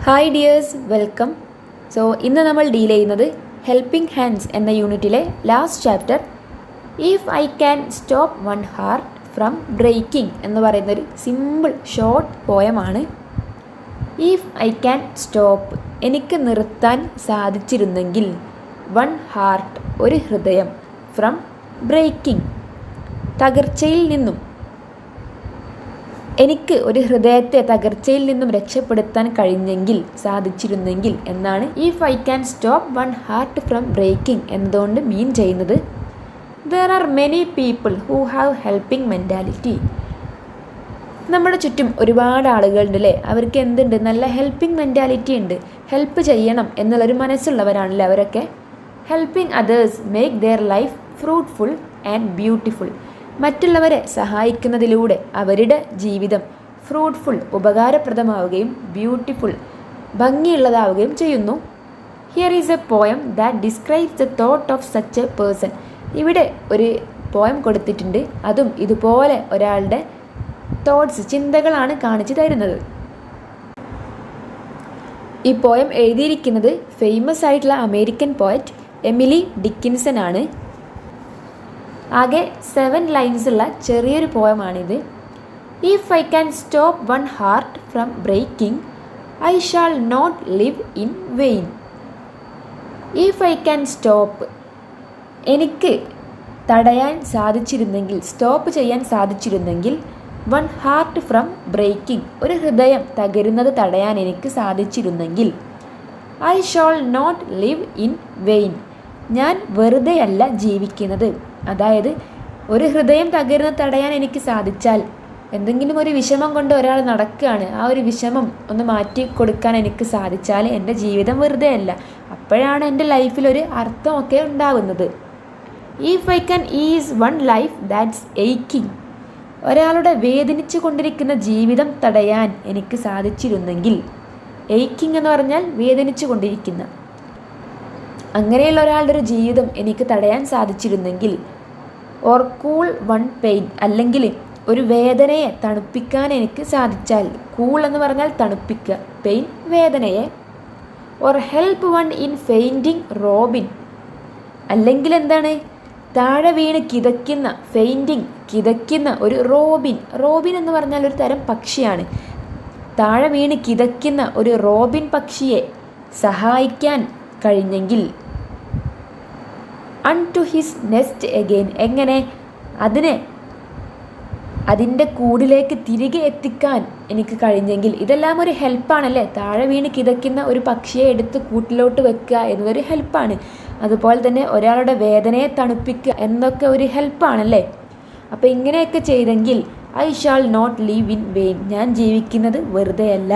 Hi dears, welcome. ഇന്ന് നമ്മൾ deal ചെയ്യുന്നത് ഹെൽപ്പിംഗ് ഹാൻഡ്സ് എന്ന യൂണിറ്റിലെ last chapter if I can stop one heart from breaking എന്ന് പറയുന്നൊരു സിമ്പിൾ ഷോർട്ട് പോയമാണ്. ഇഫ് ഐ ക്യാൻ സ്റ്റോപ്പ്, എനിക്ക് നിർത്താൻ സാധിച്ചിരുന്നെങ്കിൽ, വൺ ഹാർട്ട്, ഒരു ഹൃദയം, ഫ്രം ബ്രേക്കിംഗ്, തകർച്ചയിൽ നിന്നും, എനിക്ക് ഒരു ഹൃദയത്തെ തകർച്ചയിൽ നിന്നും രക്ഷപ്പെടുത്താൻ കഴിഞ്ഞെങ്കിൽ, സാധിച്ചിരുന്നെങ്കിൽ എന്നാണ് if I can stop one heart from breaking എന്നതുകൊണ്ട് മീൻ ചെയ്യുന്നത്. There are many people who have helping mentality. നമ്മുടെ ചുറ്റും ഒരുപാട് ആളുകളുണ്ട് അല്ലേ, അവർക്ക് എന്തുണ്ട്, നല്ല ഹെൽപ്പിംഗ് മെൻറ്റാലിറ്റി ഉണ്ട്, ഹെൽപ്പ് ചെയ്യണം എന്നുള്ളൊരു മനസ്സുള്ളവരാണല്ലേ അവരൊക്കെ. Helping others make their life fruitful and beautiful. മറ്റുള്ളവരെ സഹായിക്കുന്നതിലൂടെ അവരുടെ ജീവിതം ഫ്രൂട്ട്ഫുൾ, ഉപകാരപ്രദമാവുകയും ബ്യൂട്ടിഫുൾ, ഭംഗിയുള്ളതാവുകയും ചെയ്യുന്നു. Here is A poem that describes the thought of such A person. ഇവിടെ ഒരു പോയം കൊടുത്തിട്ടുണ്ട്, അതും ഇതുപോലെ ഒരാളുടെ തോട്ട്സ്, ചിന്തകളാണ് കാണിച്ചു തരുന്നത്. ഈ പോയം എഴുതിയിരിക്കുന്നത് ഫേമസ് ആയിട്ടുള്ള അമേരിക്കൻ പോയറ്റ് എമിലി ഡിക്കിൻസൺ ആണ്. ആകെ 7 ലൈൻസ് ഉള്ള ചെറിയൊരു പോയമാണിത്. If I can stop one heart from breaking, I shall not live in vain. If I can stop, എനിക്ക് തടയാൻ സാധിച്ചിരുന്നെങ്കിൽ, സ്റ്റോപ്പ് ചെയ്യാൻ സാധിച്ചിരുന്നെങ്കിൽ, വൺ ഹാർട്ട് ഫ്രം ബ്രേക്കിംഗ്, ഒരു ഹൃദയം തകരുന്നത് തടയാൻ എനിക്ക് സാധിച്ചിരുന്നെങ്കിൽ, I shall not live in vain, ഞാൻ വെറുതെയല്ല ജീവിക്കുന്നത്. അതായത് ഒരു ഹൃദയം തകരുന്നത് തടയാൻ എനിക്ക് സാധിച്ചാൽ, എന്തെങ്കിലും ഒരു വിഷമം കൊണ്ട് ഒരാൾ നടക്കുകയാണ്, ആ ഒരു വിഷമം ഒന്ന് മാറ്റി കൊടുക്കാൻ എനിക്ക് സാധിച്ചാൽ എൻ്റെ ജീവിതം വെറുതെ അല്ല, അപ്പോഴാണ് എൻ്റെ ലൈഫിലൊരു അർത്ഥമൊക്കെ ഉണ്ടാകുന്നത്. If I can is one life that's aching, ഒരാളുടെ വേദനിച്ചു കൊണ്ടിരിക്കുന്ന ജീവിതം തടയാൻ എനിക്ക് സാധിച്ചിരുന്നെങ്കിൽ, ഏക്കിംഗ് എന്ന് പറഞ്ഞാൽ വേദനിച്ചു കൊണ്ടിരിക്കുന്ന, അങ്ങനെയുള്ള ഒരാളുടെ ഒരു ജീവിതം എനിക്ക് തടയാൻ സാധിച്ചിരുന്നെങ്കിൽ, ഓർ കൂൾ വൺ പെയിൻ, അല്ലെങ്കിൽ ഒരു വേദനയെ തണുപ്പിക്കാൻ എനിക്ക് സാധിച്ചാൽ, കൂൾ എന്ന് പറഞ്ഞാൽ തണുപ്പിക്കുക, പെയിൻ വേദനയെ, or help one in fainting robin, അല്ലെങ്കിൽ എന്താണ്, താഴെ വീണ് കിതയ്ക്കുന്ന, ഫെയിൻറ്റിങ് കിതയ്ക്കുന്ന ഒരു റോബിൻ, റോബിൻ എന്ന് പറഞ്ഞാൽ ഒരു തരം പക്ഷിയാണ്, താഴെ വീണ് കിതയ്ക്കുന്ന ഒരു റോബിൻ പക്ഷിയെ സഹായിക്കാൻ കഴിഞ്ഞെങ്കിൽ, അൺ ടു ഹിസ് നെസ്റ്റ് എഗെയിൻ, എങ്ങനെ അതിൻ്റെ കൂടിലേക്ക് തിരികെ എത്തിക്കാൻ എനിക്ക് കഴിഞ്ഞെങ്കിൽ, ഇതെല്ലാം ഒരു ഹെൽപ്പാണല്ലേ. താഴെ വീണ് കിതയ്ക്കുന്ന ഒരു പക്ഷിയെ എടുത്ത് കൂട്ടിലോട്ട് വെക്കുക എന്നതൊരു ഹെൽപ്പാണ്. അതുപോലെ തന്നെ ഒരാളുടെ വേദനയെ തണുപ്പിക്കുക എന്നൊക്കെ ഒരു ഹെൽപ്പാണല്ലേ. അപ്പോൾ ഇങ്ങനെയൊക്കെ ചെയ്തെങ്കിൽ, I shall not live in vain, ഞാൻ ജീവിക്കുന്നത് വെറുതെയല്ല.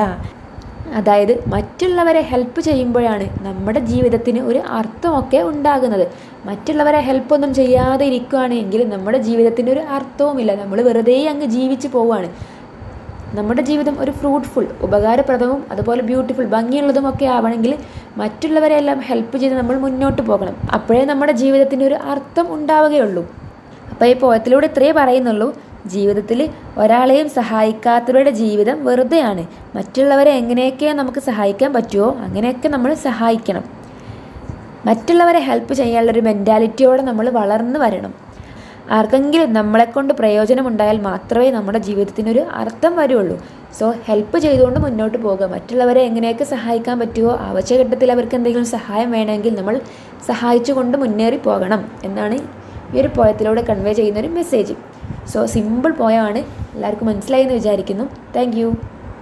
അതായത് മറ്റുള്ളവരെ ഹെൽപ്പ് ചെയ്യുമ്പോഴാണ് നമ്മുടെ ജീവിതത്തിന് ഒരു അർത്ഥമൊക്കെ ഉണ്ടാകുന്നത്. മറ്റുള്ളവരെ ഹെൽപ്പൊന്നും ചെയ്യാതെ ഇരിക്കുകയാണെങ്കിൽ നമ്മുടെ ജീവിതത്തിന് ഒരു അർത്ഥവുമില്ല, നമ്മൾ വെറുതെ അങ്ങ് ജീവിച്ച് പോവുകയാണ്. നമ്മുടെ ജീവിതം ഒരു ഫ്രൂട്ട്ഫുൾ, ഉപകാരപ്രദവും അതുപോലെ ബ്യൂട്ടിഫുൾ, ഭംഗിയുള്ളതും ഒക്കെ ആവണമെങ്കിൽ മറ്റുള്ളവരെ എല്ലാം ഹെൽപ്പ് ചെയ്ത് നമ്മൾ മുന്നോട്ട് പോകണം. അപ്പോഴേ നമ്മുടെ ജീവിതത്തിന് ഒരു അർത്ഥം ഉണ്ടാവുകയുള്ളൂ. അപ്പോൾ ഈ പോയത്തിലൂടെ ഇത്രയേ പറയുന്നുള്ളൂ, ജീവിതത്തിൽ ഒരാളെയും സഹായിക്കാത്തവരുടെ ജീവിതം വെറുതെയാണ്. മറ്റുള്ളവരെ എങ്ങനെയൊക്കെ നമുക്ക് സഹായിക്കാൻ പറ്റുമോ അങ്ങനെയൊക്കെ നമ്മൾ സഹായിക്കണം. മറ്റുള്ളവരെ ഹെൽപ്പ് ചെയ്യാനുള്ളൊരു മെൻറ്റാലിറ്റിയോടെ നമ്മൾ വളർന്നു വരണം. ആർക്കെങ്കിലും നമ്മളെക്കൊണ്ട് പ്രയോജനമുണ്ടായാൽ മാത്രമേ നമ്മുടെ ജീവിതത്തിനൊരു അർത്ഥം വരുള്ളൂ. ഹെൽപ്പ് ചെയ്തുകൊണ്ട് മുന്നോട്ട് പോകുക. മറ്റുള്ളവരെ എങ്ങനെയൊക്കെ സഹായിക്കാൻ പറ്റുമോ, ആവശ്യഘട്ടത്തിൽ അവർക്ക് എന്തെങ്കിലും സഹായം വേണമെങ്കിൽ നമ്മൾ സഹായിച്ചുകൊണ്ട് മുന്നേറി പോകണം എന്നാണ് ഈ ഒരു പോയത്തിലൂടെ കൺവേ ചെയ്യുന്നൊരു മെസ്സേജ്. സിമ്പിൾ പോയമാണ്, എല്ലാവർക്കും മനസ്സിലായി എന്ന് വിചാരിക്കുന്നു. Thank you.